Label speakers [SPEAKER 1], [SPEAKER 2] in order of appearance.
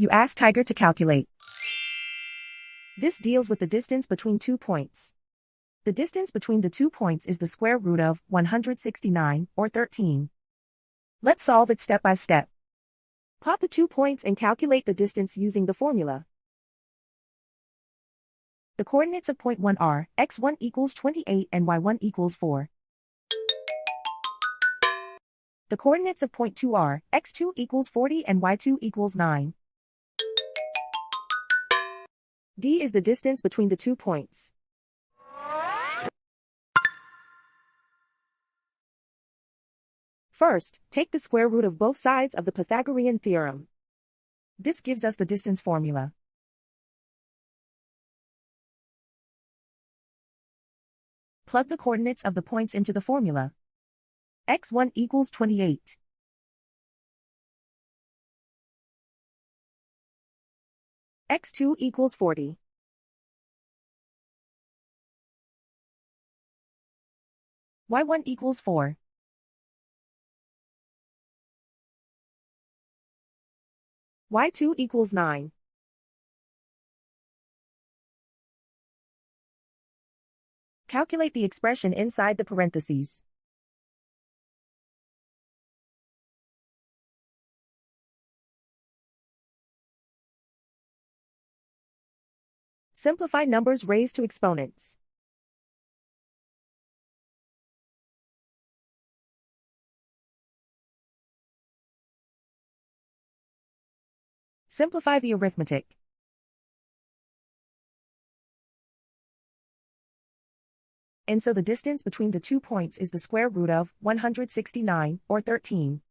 [SPEAKER 1] You ask Tiger to calculate. This deals with the distance between 2 points. The distance between the 2 points is the square root of 169, or 13. Let's solve it step by step. Plot the 2 points and calculate the distance using the formula. The coordinates of point 1 are x1 equals 28 and y1 equals 4. The coordinates of point 2 are x2 equals 40 and y2 equals 9. D is the distance between the 2 points. First, take the square root of both sides of the Pythagorean theorem. This gives us the distance formula. Plug the coordinates of the points into the formula. x1 equals 28. x2 equals 40. y1 equals 4. y2 equals 9. Calculate the expression inside the parentheses. Simplify numbers raised to exponents. Simplify the arithmetic. And so the distance between the 2 points is the square root of 169, or 13.